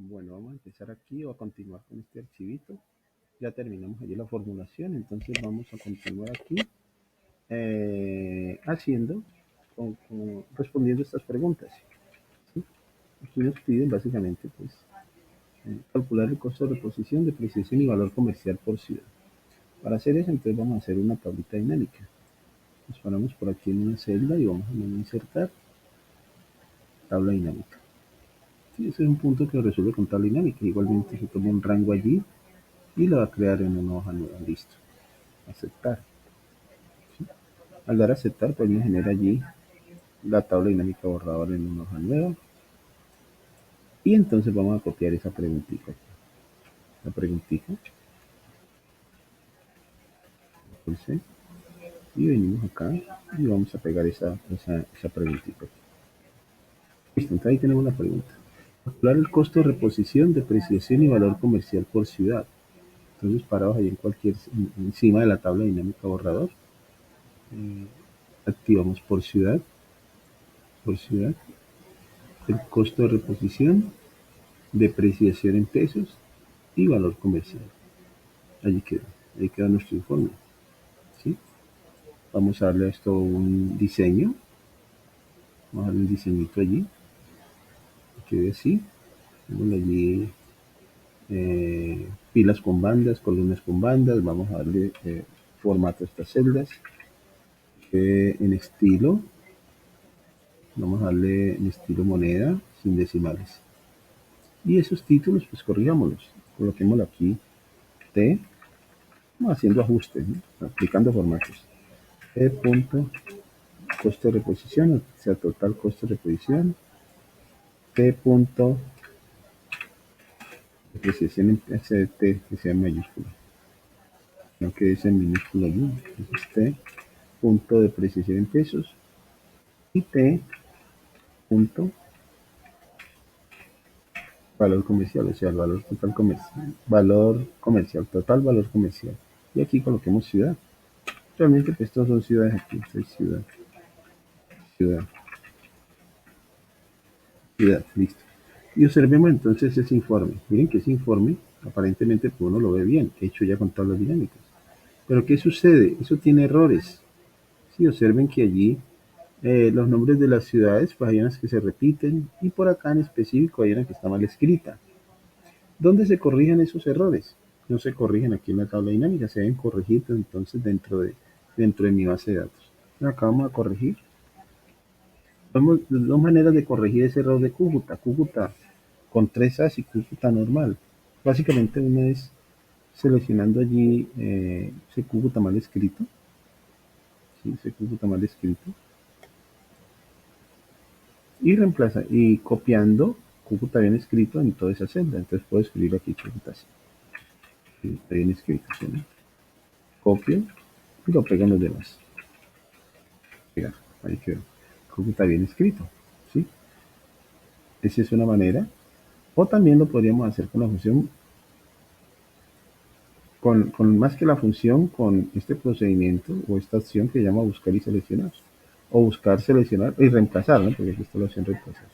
Bueno, vamos a empezar aquí o a continuar con este archivito. Ya terminamos allí la formulación, entonces vamos a continuar aquí haciendo, respondiendo estas preguntas. ¿Sí? Aquí nos piden básicamente pues, calcular el costo de reposición, depreciación y valor comercial por ciudad. Para hacer eso, entonces vamos a hacer una tablita dinámica. Nos paramos por aquí en una celda y vamos a insertar tabla dinámica. Sí, ese es un punto que resuelve con tabla dinámica. Igualmente se toma un rango allí y lo va a crear en una hoja nueva. Listo. Aceptar. ¿Sí? Al dar a aceptar, pues me genera allí la tabla dinámica borrador en una hoja nueva. Y entonces vamos a copiar esa preguntita. La preguntita. Pulse, y venimos acá y vamos a pegar esa preguntita. Listo, entonces ahí tenemos la pregunta. Calcular el costo de reposición, depreciación y valor comercial por ciudad. Entonces, parados ahí encima de la tabla dinámica borrador, activamos por ciudad, el costo de reposición, depreciación en pesos y valor comercial. Ahí queda nuestro informe. ¿Sí? Vamos a darle a esto un diseño. Vamos a darle un diseñito allí. Que quede así. Tenemos allí filas con bandas, columnas con bandas. Vamos a darle formato a estas celdas. En estilo. Vamos a darle en estilo moneda sin decimales. Y esos títulos, pues corrigámoslos. Coloquémoslo aquí T, haciendo ajustes, ¿no? Aplicando formatos. T punto costo de reposición, o sea, total costo de reposición. T punto depreciación en T que sea en mayúscula. No que es en minúscula allí. Entonces T punto depreciación en pesos. Y T punto valor comercial, o sea, el valor total comercial. Valor comercial, total valor comercial. Y aquí coloquemos ciudad. Realmente pues estos son ciudades aquí. Ciudad, ciudad, ciudad, listo. Y observemos entonces ese informe. Miren que ese informe, aparentemente pues uno lo ve bien, hecho ya con tablas dinámicas. Pero ¿qué sucede? Eso tiene errores. Sí, observen que allí los nombres de las ciudades, pues hay unas que se repiten y por acá en específico hay una que está mal escrita. ¿Dónde se corrigen esos errores? No se corrigen aquí en la tabla dinámica, se deben corregir entonces dentro de mi base de datos. Acá vamos a corregir. Vamos, dos maneras de corregir ese error de Cúcuta. Cúcuta con 3 As y Cúcuta normal. Básicamente una es seleccionando allí ese Cúcuta mal escrito. ¿Sí? Ese Cúcuta mal escrito. Y copiando Cúcuta bien escrito en toda esa celda. Entonces puedo escribir aquí Cúcuta así. Sí, está bien escrito. ¿Sí? Copio y lo pego en los demás. Mira, ahí quedó. Cúcuta bien escrito. ¿Sí? Esa es una manera. O también lo podríamos hacer con la función, con más que la función, con este procedimiento o esta acción que se llama buscar y seleccionar. O buscar, seleccionar y reemplazar, ¿no? Porque aquí está la opción reemplazar.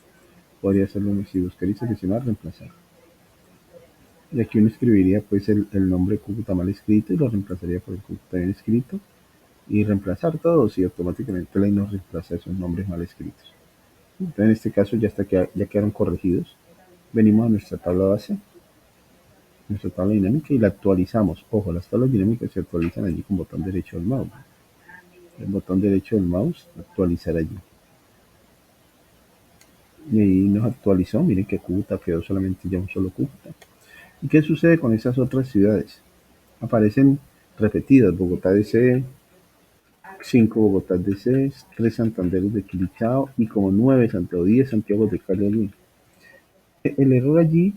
Podría ser lo mismo, buscar y seleccionar, reemplazar. Y aquí uno escribiría pues el nombre Cúcuta mal escrito y lo reemplazaría por el Cúcuta bien escrito y reemplazar todos y automáticamente la nos reemplaza esos nombres mal escritos. Entonces en este caso ya quedaron corregidos. Venimos a nuestra tabla base, nuestra tabla dinámica y la actualizamos. Ojo, las tablas dinámicas se actualizan allí con botón derecho del mouse. El botón derecho del mouse, actualizar allí. Y ahí nos actualizó. Miren que Cúcuta quedó solamente ya un solo Cúcuta. ¿Y qué sucede con esas otras ciudades? Aparecen repetidas: Bogotá DC, 5 Bogotá DC, 3 Santanderes de Quilichao y como 9 o 10 Santiago de Cali. El error allí,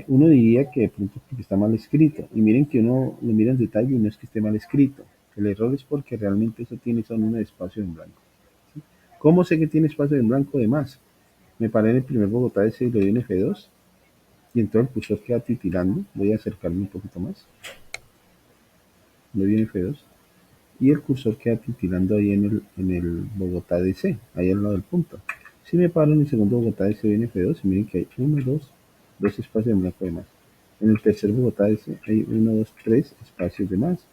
uno diría que de pronto porque está mal escrito. Y miren que uno lo mira en detalle y no es que esté mal escrito. El error es porque realmente eso tiene son un espacio en blanco. ¿Sí? ¿Cómo sé que tiene espacio en blanco de más? Me paré en el primer Bogotá DC y le doy en F2 y entonces el cursor queda titilando. Voy a acercarme un poquito más. Le doy en F2 y el cursor queda titilando ahí en el Bogotá DC, ahí al lado del punto. Si me paro en el segundo Bogotá DC en F2 y miren que hay 1, 2, dos espacios en blanco de más. En el tercer Bogotá S hay uno, dos, tres espacios de más.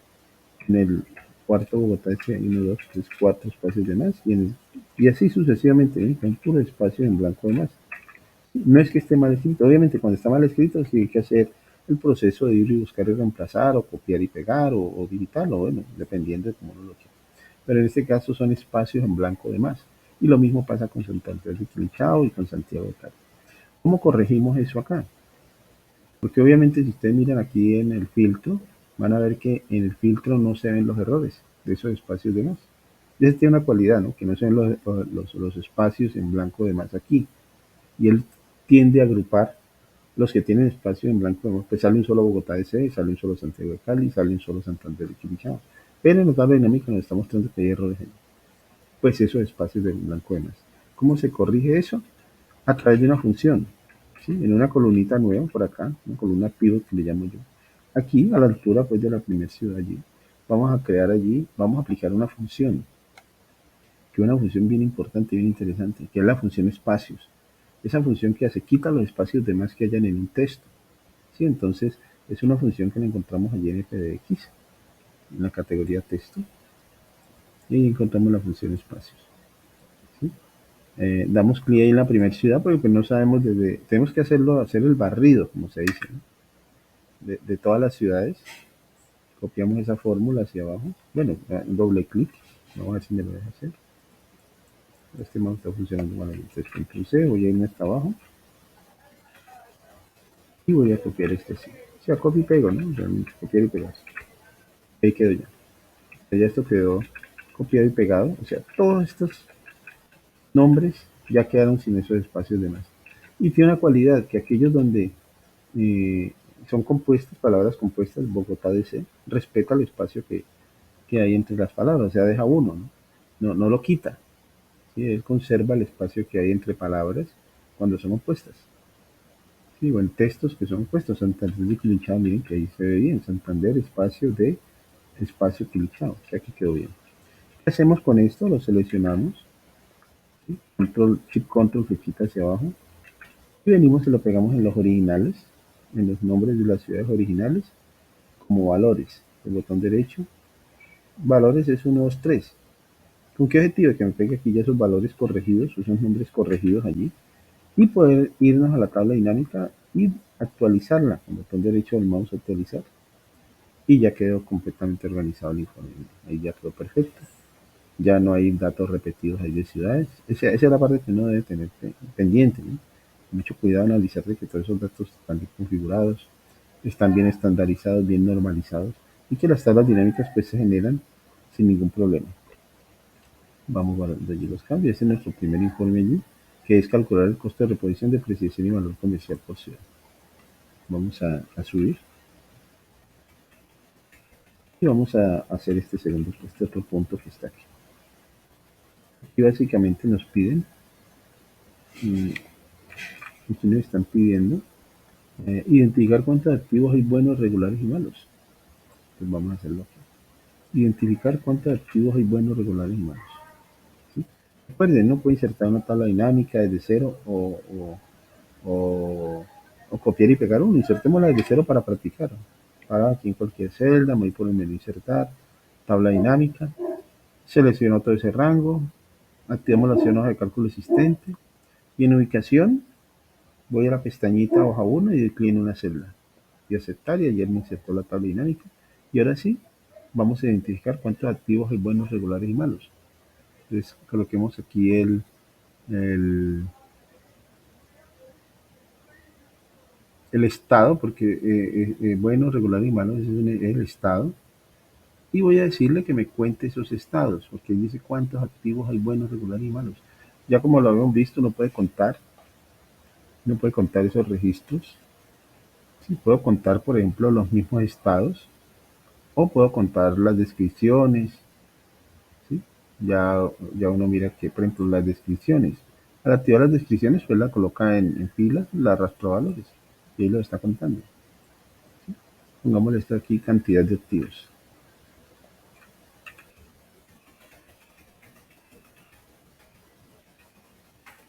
En el cuarto Bogotá S hay uno, dos, tres, cuatro espacios de más. Y así sucesivamente, ¿eh? Son puros espacios en blanco de más. No es que esté mal escrito, obviamente cuando está mal escrito sí hay que hacer el proceso de ir y buscar y reemplazar o copiar y pegar o digitarlo, bueno, dependiendo de cómo uno lo quiera. Pero en este caso son espacios en blanco de más. Y lo mismo pasa con Santander de Quilichao y con Santiago de Cali. ¿Cómo corregimos eso acá? Porque obviamente si ustedes miran aquí en el filtro, van a ver que en el filtro no se ven los errores de esos espacios de más. Y ese tiene una cualidad, ¿no? Que no se ven los espacios en blanco de más aquí. Y él tiende a agrupar los que tienen espacio en blanco de más. Pues sale un solo Bogotá DC, sale un solo Santiago de Cali, sale un solo Santander de Quilichao. Pero en la tabla dinámica nos está mostrando que hay errores ahí. Pues esos espacios de blanco de más. ¿Cómo se corrige eso? A través de una función, ¿sí? En una columnita nueva por acá, una columna pivot que le llamo yo. Aquí, a la altura pues de la primera ciudad allí, vamos a crear allí, vamos a aplicar una función, que es una función bien importante y bien interesante, que es la función espacios. Esa función que hace, quita los espacios de más que hayan en un texto, ¿sí? Entonces, es una función que la encontramos allí en FDX, en la categoría texto, y ahí encontramos la función espacios, ¿sí? Damos clic ahí en la primera ciudad porque pues no sabemos desde, tenemos que hacerlo, hacer el barrido, como se dice, ¿no? De todas las ciudades. Copiamos esa fórmula hacia abajo. Bueno, doble clic. Vamos a ver si me lo deja hacer. Este mouse está funcionando mal. Entonces, Ctrl C, voy a irme hasta abajo y voy a copiar este así. O sea, copio y pego, ¿no? Realmente copiar y pegar. Ahí quedó ya. Ya esto quedó copiado y pegado. O sea, todos estos nombres ya quedaron sin esos espacios de más. Y tiene una cualidad que aquellos donde eh, son compuestas, palabras compuestas, Bogotá DC, respeta el espacio que hay entre las palabras, o sea, deja uno, ¿no? No lo quita, ¿sí? Él conserva el espacio que hay entre palabras cuando son opuestas. ¿Sí? O en textos que son opuestos, Santander de Quilichao, miren que ahí se ve bien, Santander, espacio de, espacio Quilichao, o sea que quedó bien. ¿Qué hacemos con esto? Lo seleccionamos, ¿sí? Control, Shift Control, flechita hacia abajo, y venimos y lo pegamos en los originales, en los nombres de las ciudades originales, como valores. El botón derecho, valores es 1, 2, 3. ¿Con qué objetivo? Que me pegue aquí ya esos valores corregidos, esos nombres corregidos allí, y poder irnos a la tabla dinámica y actualizarla con el botón derecho del mouse actualizar. Y ya quedó completamente organizado el informe. Ahí ya quedó perfecto. Ya no hay datos repetidos ahí de ciudades. Esa es la parte que uno debe tener pendiente, ¿no? Mucho cuidado analizar de que todos esos datos están bien configurados, están bien estandarizados, bien normalizados y que las tablas dinámicas pues se generan sin ningún problema. Vamos guardando allí los cambios. Este es nuestro primer informe allí, que es calcular el costo de reposición, depreciación y valor comercial por ciudad. Vamos a subir y vamos a hacer este otro punto que está aquí. Aquí básicamente nos piden, aquí nos están pidiendo identificar cuántos activos hay buenos, regulares y malos. Pues vamos a hacerlo aquí. Identificar cuántos activos hay buenos, regulares y malos. ¿Sí? Recuerden, no puede insertar una tabla dinámica desde cero o, o copiar y pegar uno. Insertémosla desde cero para practicar. Para aquí en cualquier celda, me voy por el menú insertar, tabla dinámica, selecciono todo ese rango, activamos la opción hoja de cálculo existente y en ubicación voy a la pestañita hoja 1 y doy clic en una celda y aceptar y ayer me insertó la tabla dinámica. Y ahora sí, vamos a identificar cuántos activos hay buenos, regulares y malos. Entonces coloquemos aquí el, el estado, porque bueno, regular y malo es el estado. Y voy a decirle que me cuente esos estados, porque dice cuántos activos hay buenos, regulares y malos. Ya como lo habíamos visto, no puede contar esos registros. Sí, puedo contar, por ejemplo, los mismos estados, o puedo contar las descripciones, ¿sí? Ya uno mira que, por ejemplo, las descripciones. Al activar las descripciones, pues la coloca en filas, la arrastra valores, y ahí lo está contando. Pongámosle esto aquí, cantidad de activos,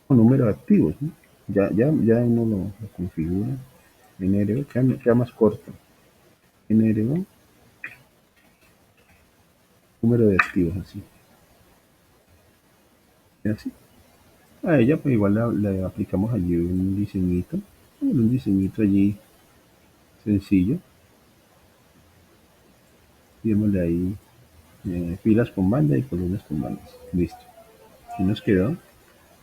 o número de activos, ¿no? Ya uno lo configura. NRO, queda más corto. NRO, número de activos, así. Y así. A ella pues igual le aplicamos allí un diseñito allí sencillo. Démosle ahí filas con banda y columnas con bandas. Listo. Y nos quedó.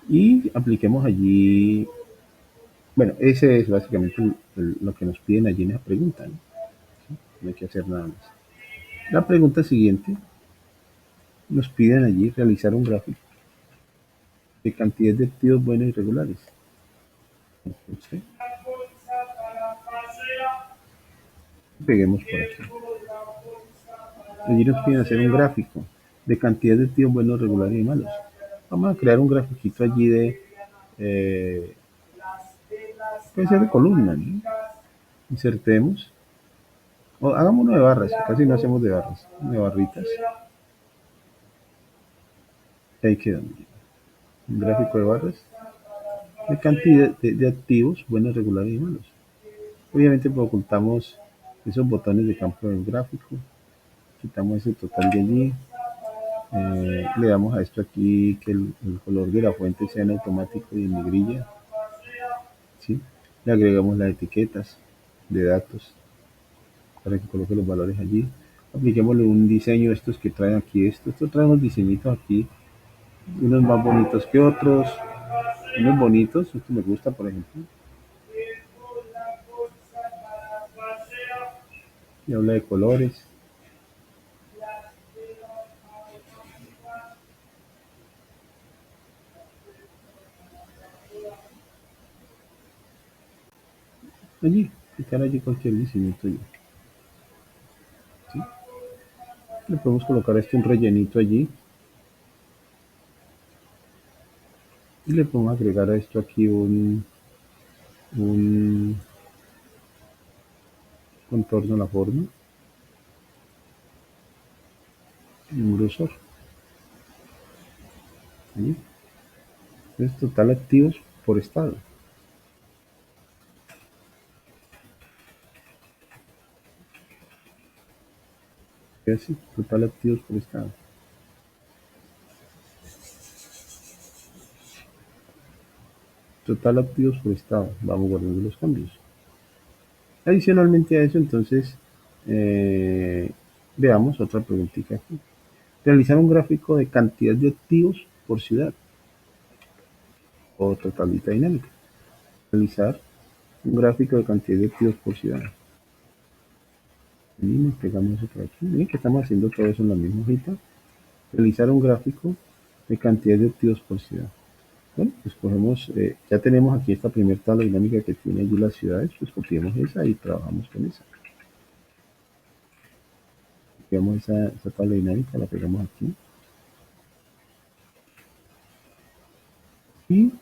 Y apliquemos allí, bueno, ese es básicamente lo que nos piden allí en esa pregunta, ¿no? No hay que hacer nada más. La pregunta siguiente, nos piden allí realizar un gráfico de cantidad de activos buenos y regulares. Entonces, peguemos por aquí. Allí nos piden hacer un gráfico de cantidad de activos buenos, regulares y malos. Vamos a crear un grafiquito allí de, eh, puede ser de columna, ¿no? Insertemos, o hagamos uno de barras, casi no hacemos de barras, de barritas. Y ahí quedó. Un gráfico de barras de cantidad de activos buenos, regulares y malos. Obviamente pues, ocultamos esos botones de campo del gráfico, quitamos ese total de allí, le damos a esto aquí que el color de la fuente sea en automático y en negrilla, ¿sí? Le agregamos las etiquetas de datos para que coloque los valores allí. Apliquémosle un diseño, estos que traen aquí, estos traen unos diseñitos aquí, unos más bonitos que otros, unos bonitos, esto me gusta por ejemplo, y habla de colores. Allí, quitar allí cualquier diseñito allí, ¿sí? Le podemos colocar un rellenito allí y le podemos agregar a esto aquí un contorno a la forma, un grosor. ¿Sí? Entonces, total activos por estado. Es así, total activos por estado. Total activos por estado. Vamos guardando los cambios. Adicionalmente a eso, entonces, eh, veamos otra preguntita aquí. Realizar un gráfico de cantidad de activos por ciudad o totalita dinámica. Realizar un gráfico de cantidad de activos por ciudad. Y nos pegamos eso por aquí. Miren que estamos haciendo todo eso en la misma hojita. Realizar un gráfico de cantidad de activos por ciudad. Bueno, pues cogemos, ya tenemos aquí esta primera tabla dinámica que tiene allí las ciudades, pues copiamos esa y trabajamos con esa. Copiamos esa tabla dinámica, la pegamos aquí. Y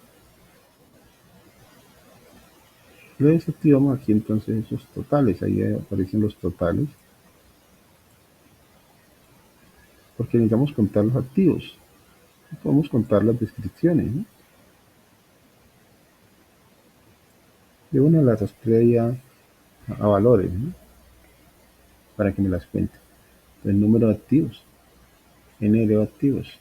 lo desactivamos aquí entonces esos totales, ahí aparecen los totales, porque necesitamos contar los activos. Podemos contar las descripciones, ¿no? De una las rastré a valores, ¿no? Para que me las cuente. El número de activos, N de activos.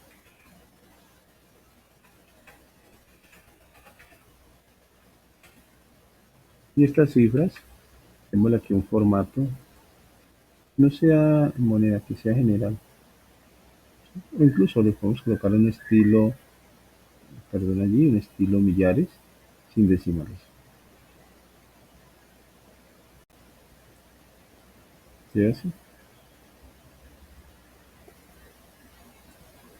Y estas cifras, démosle aquí un formato, no sea moneda, que sea general. O incluso le podemos colocar un estilo, perdón allí, un estilo millares sin decimales. ¿Sí así?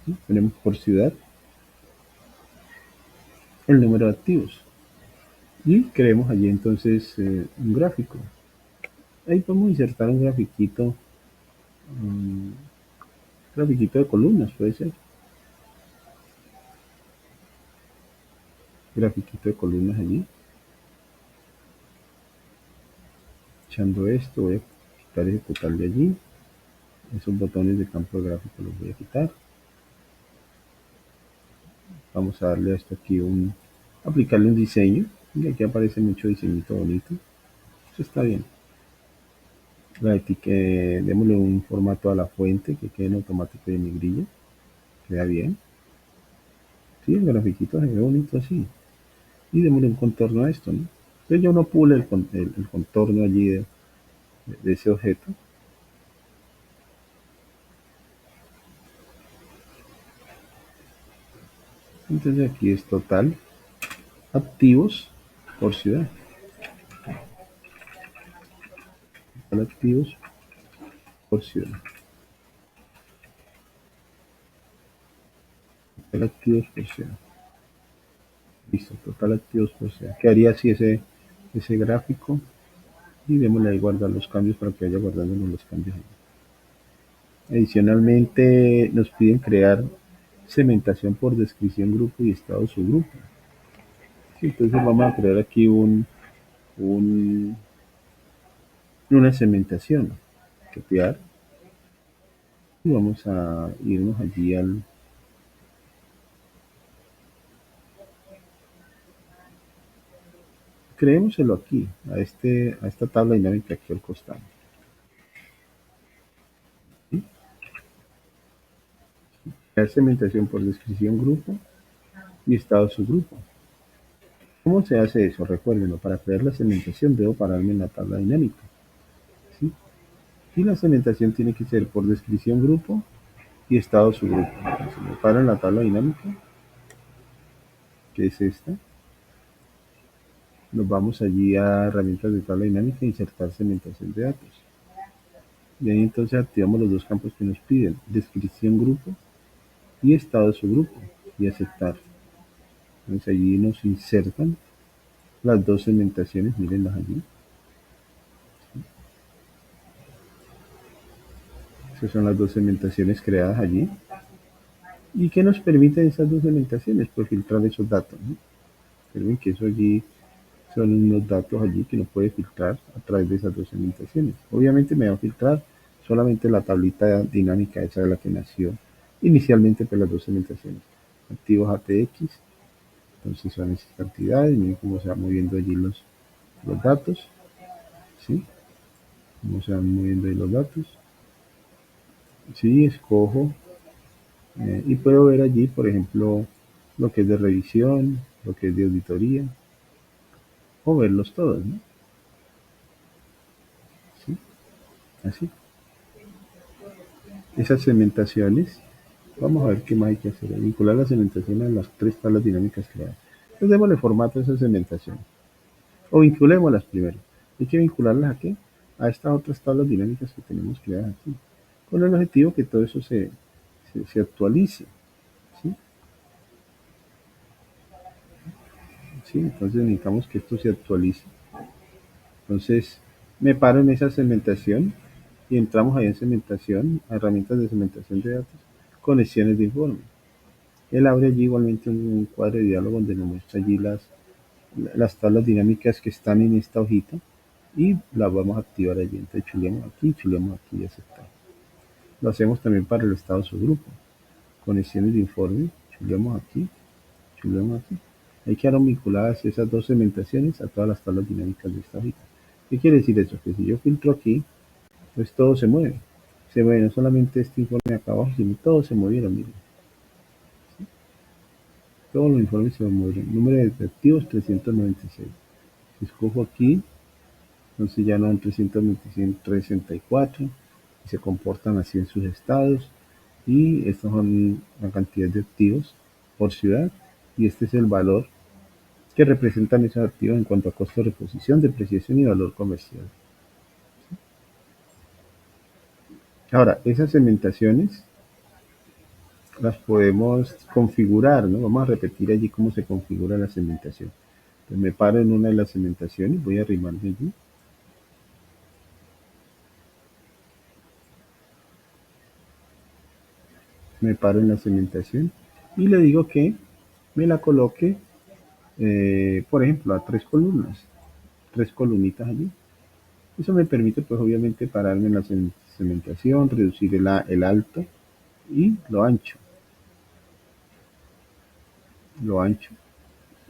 ¿Sí? Tenemos por ciudad el número de activos. Y creemos allí entonces un gráfico. Ahí podemos insertar un grafiquito de columnas, puede ser. Grafiquito de columnas allí. Echando esto, voy a quitar ese total de allí. Esos botones de campo de gráfico los voy a quitar. Vamos a darle a esto aquí aplicarle un diseño. Y aquí aparece mucho diseñito bonito. Eso está bien. La etiqueta, démosle un formato a la fuente que quede en automático y en negrilla. Queda bien. Sí, el grafiquito se ve bonito así. Y démosle un contorno a esto, ¿no? Entonces ya uno pule el contorno allí de ese objeto. Entonces aquí es total activos por ciudad. Total activos por ciudad. Total activos por ciudad. Listo, total activos por ciudad. Quedaría así ese gráfico. Y démosle ahí guardar los cambios para que vaya guardándonos los cambios. Adicionalmente nos piden crear segmentación por descripción grupo y estado subgrupo. Sí, entonces vamos a crear aquí un, una segmentación. Copiar y vamos a irnos allí creémoselo aquí, a esta tabla dinámica aquí al costado. ¿Sí? Crear segmentación por descripción grupo y estado subgrupo. ¿Cómo se hace eso? Recuérdenlo, para crear la segmentación debo pararme en la tabla dinámica. ¿Sí? Y la segmentación tiene que ser por descripción grupo y estado subgrupo. Entonces me paro en la tabla dinámica, que es esta. Nos vamos allí a herramientas de tabla dinámica e insertar segmentación de datos. Y ahí entonces activamos los dos campos que nos piden, descripción grupo y estado de su grupo, y aceptar. Entonces allí nos insertan las dos segmentaciones, mírenlas allí. Esas son las dos segmentaciones creadas allí. ¿Y qué nos permiten esas dos segmentaciones? Pues filtrar esos datos, ¿no? Observen que eso allí son unos datos allí que uno puede filtrar a través de esas dos segmentaciones. Obviamente me va a filtrar solamente la tablita dinámica, esa de la que nació inicialmente por las dos segmentaciones. Activos ATX, entonces son esas cantidades, miren cómo se van moviendo allí los datos, ¿sí? Cómo se van moviendo ahí los datos. Sí, escojo y puedo ver allí, por ejemplo, lo que es de revisión, lo que es de auditoría, o verlos todos, ¿no? ¿Sí? Así. Esas segmentaciones, vamos a ver qué más hay que hacer. Vincular la segmentación a las tres tablas dinámicas creadas. Entonces démosle formato a esa segmentación. O vinculémoslas primero. Hay que vincularlas a qué? A estas otras tablas dinámicas que tenemos creadas aquí. Con el objetivo que todo eso se actualice. ¿Sí? ¿Sí? Entonces necesitamos que esto se actualice. Entonces me paro en esa segmentación y entramos ahí en segmentación, a herramientas de segmentación de datos, conexiones de informe. Él abre allí igualmente un cuadro de diálogo donde nos muestra allí las tablas dinámicas que están en esta hojita y las vamos a activar allí. Entonces chulemos aquí y aceptar. Lo hacemos también para el estado de su grupo. Conexiones de informe, chulemos aquí. Ahí quedaron vinculadas esas dos segmentaciones a todas las tablas dinámicas de esta hojita. ¿Qué quiere decir eso? Que si yo filtro aquí, pues todo se mueve. Se mueve no solamente este informe acá abajo, sino todo se movieron, miren. Todos los informes se mueven. Número de activos 396. Si escojo aquí, entonces ya no son 364 y se comportan así en sus estados. Y estos son la cantidad de activos por ciudad. Y este es el valor que representan esos activos en cuanto a costo de reposición, depreciación y valor comercial. Ahora, esas segmentaciones las podemos configurar, ¿no? Vamos a repetir allí cómo se configura la segmentación. Entonces me paro en una de las segmentaciones, voy a arrimarme allí. Me paro en la segmentación y le digo que me la coloque, por ejemplo, a tres columnas, tres columnitas allí. Eso me permite, pues obviamente, pararme en la segmentación, reducir el alto y lo ancho,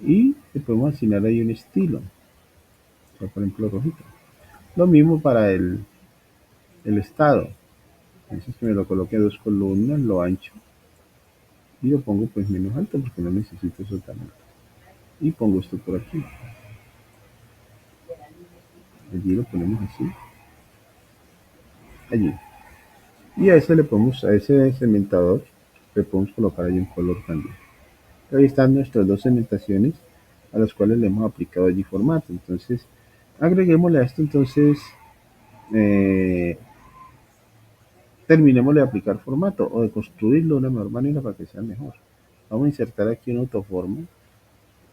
y le podemos asignar ahí un estilo, o sea, por ejemplo rojito. Lo mismo para el estado. Entonces que me lo coloque a dos columnas, lo ancho y lo pongo pues menos alto porque no necesito eso tan alto. Y pongo esto por aquí. Allí lo ponemos así, allí. Y a ese le podemos, a ese cementador le podemos colocar ahí un color también. Ahí están nuestras dos cementaciones a las cuales le hemos aplicado allí formato. Entonces, agreguémosle a esto entonces, eh, terminemos de aplicar formato o de construirlo de una mejor manera para que sea mejor. Vamos a insertar aquí una autoforma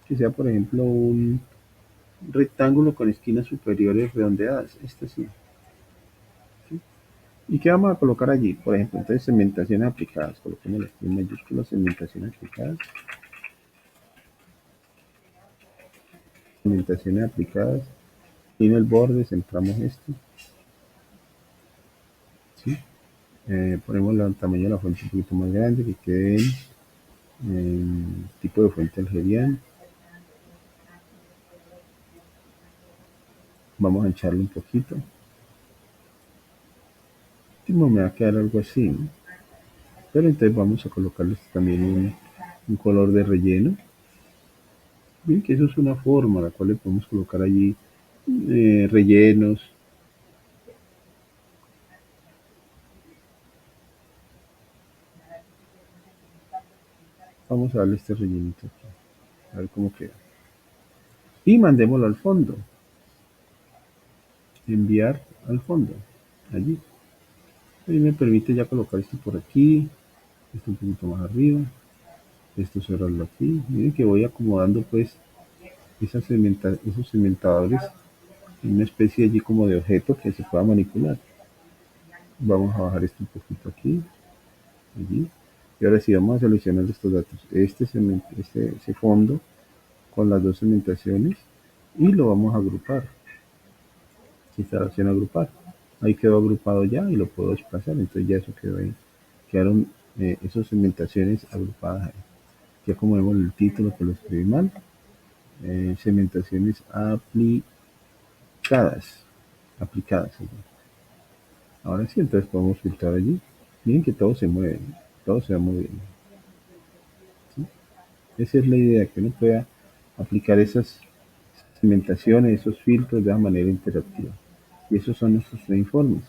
que sea, por ejemplo, un rectángulo con esquinas superiores redondeadas. Este sí. ¿Sí? ¿Y qué vamos a colocar allí? Por ejemplo, entonces cementaciones aplicadas. Coloquemos aquí en mayúsculas cementaciones aplicadas. Cementaciones aplicadas. Y en el borde centramos esto. ¿Sí? Ponemos el tamaño de la fuente un poquito más grande que quede en tipo de fuente algeriana. Vamos a ancharlo un poquito. Último me va a quedar algo así, ¿no? Pero entonces vamos a colocarles también un color de relleno. Bien, que eso es una forma a la cual le podemos colocar allí rellenos. Vamos a darle este rellenito aquí, a ver cómo queda. Y mandémoslo al fondo. Enviar al fondo. Allí. Y me permite ya colocar esto por aquí, esto un poquito más arriba, esto cerrarlo aquí. Miren que voy acomodando pues esos cementadores en una especie allí como de objeto que se pueda manipular. Vamos a bajar esto un poquito aquí, allí. Y ahora sí vamos a seleccionar estos datos. Ese fondo con las dos cementaciones y lo vamos a agrupar. Instalación agrupar. Ahí quedó agrupado ya y lo puedo desplazar. Entonces ya eso quedó ahí. Quedaron esas cementaciones agrupadas ahí. Ya como vemos el título que lo escribí mal. Cementaciones aplicadas. Aplicadas. Ahora sí, entonces podemos filtrar allí. Miren que todo se mueve. Todo se va moviendo. ¿Sí? Esa es la idea, que uno pueda aplicar esas cimentaciones, esos filtros de una manera interactiva. Y esos son nuestros tres informes.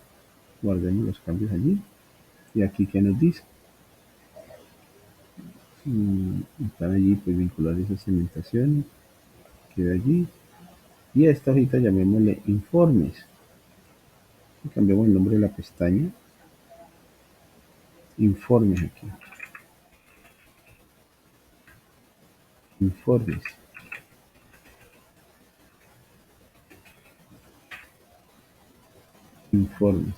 Guardemos los cambios allí. Y aquí que nos dice. Están allí pues vincular esas cimentaciones. Queda allí. Y a esta hojita llamémosle informes. Y cambiamos el nombre de la pestaña. Informes aquí. Informes. Informes.